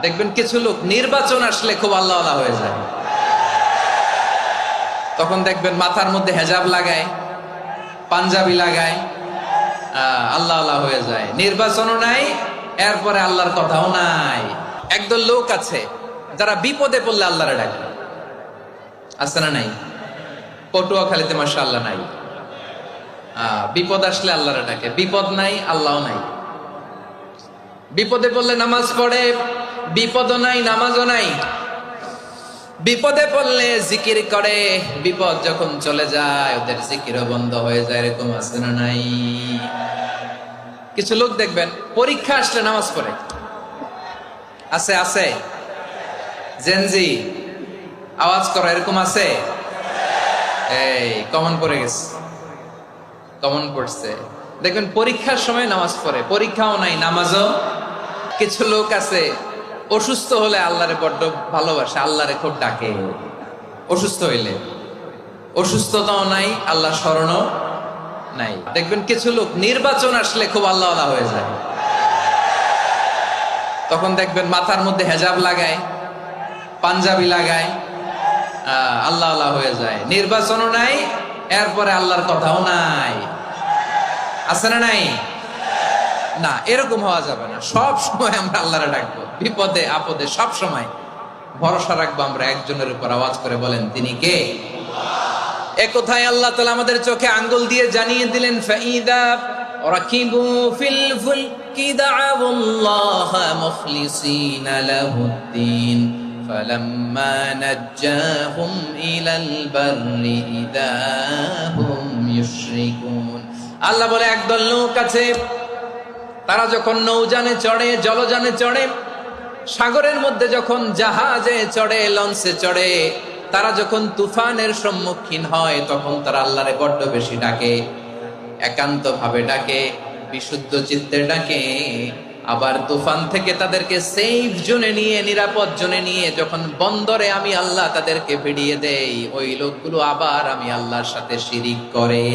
দেখবেন কিছু লোক নির্বাচন আসলে খুব আল্লাহওয়ালা হয়ে যায়। তখন দেখবেন মাথার মধ্যে হেজাব লাগায়, পাঞ্জাবি লাগায়, আল্লাহওয়ালা হয়ে যায়। নির্বাচনও নাই, এরপরে আল্লাহর কথাও নাই। একদল লোক আছে যারা বিপদে পড়লে আল্লাহরে ডাকে, আছে না নাই? পটুয়াখালীতে মাশাআল্লাহ নাই। বিপদ আসলে আল্লাহরে ডাকে, বিপদ নাই আল্লাহও নাই। বিপদে পড়লে নামাজ পড়ে, বিপদও নাই নামাজও নাই। বিপদে পড়লে জিকির করে, বিপদ যখন চলে যায় ওদের জিকিরও বন্ধ হয়ে যায়। এরকম আছে না নাই? কিছু লোক দেখবেন পরীক্ষা আসলে নামাজ পড়ে, আছে আছে। জেনজি আওয়াজ করো, এরকম আছে? এই কমন পড়ে গেছে, কমন পড়ছে। দেখবেন পরীক্ষার সময় নামাজ পড়ে, পরীক্ষাও নাই নামাজও। কিছু লোক আছে অসুস্থ হলে আল্লাহরে বড্ড ভালোবাসে, আল্লাহরে খুব ডাকে। অসুস্থ হইলে অসুস্থতাও নাই, আল্লাহ স্মরণও নাই। দেখবেন কিছু লোক নির্বাচন আসলে খুব আল্লাহওয়ালা হয়ে যায়। তখন দেখবেন মাথার মধ্যে হেজাব লাগায়, পাঞ্জাবি লাগায়, আল্লাহওয়ালা হয়ে যায়। নির্বাচনও নাই, এরপরে আল্লাহর কথাও নাই। আছে না নাই? না, এরকম হওয়া যাবে না। সব সময় আমরা আল্লাহরে ডাকবো, বিপদে আপদে সব সময় ভরসা রাখবো আমরা একজনের উপর। আওয়াজ করে বলেন, তিনি কে? এ কথায় আল্লাহ তাআলা আমাদের চোখে আঙ্গুল দিয়ে জানিয়ে দিলেন, ফাইদা রাকিবু ফিল ফুলকি দাআউল্লাহ মুখলিসিনা লাহুদ্দিন ফালাম্মা নাজ্জাহুম ইলাল বাররি ইযা হুম ইউশরিকুন। আল্লাহ বলে, একদল লোক আছে, তারা যখন নৌযানে চড়ে, জলযানে চড়ে, সাগরের মধ্যে যখন জাহাজে চড়ে, লঞ্চে চড়ে, তারা যখন তুফানের সম্মুখীন হয় তখন তারা আল্লাহরে বড্ড বেশি ডাকে, একান্ত ভাবে ডাকে, বিশুদ্ধ চিত্তে ডাকে। আবার তুফান থেকে তাদেরকে সেফ জোনে নিয়ে, নিরাপদ জোনে নিয়ে যখন বন্দরে আমি আল্লাহ তাদেরকে ভিড়িয়ে দেই, ওই লোকগুলো আবার আমি আল্লাহর সাথে শিরিক করে।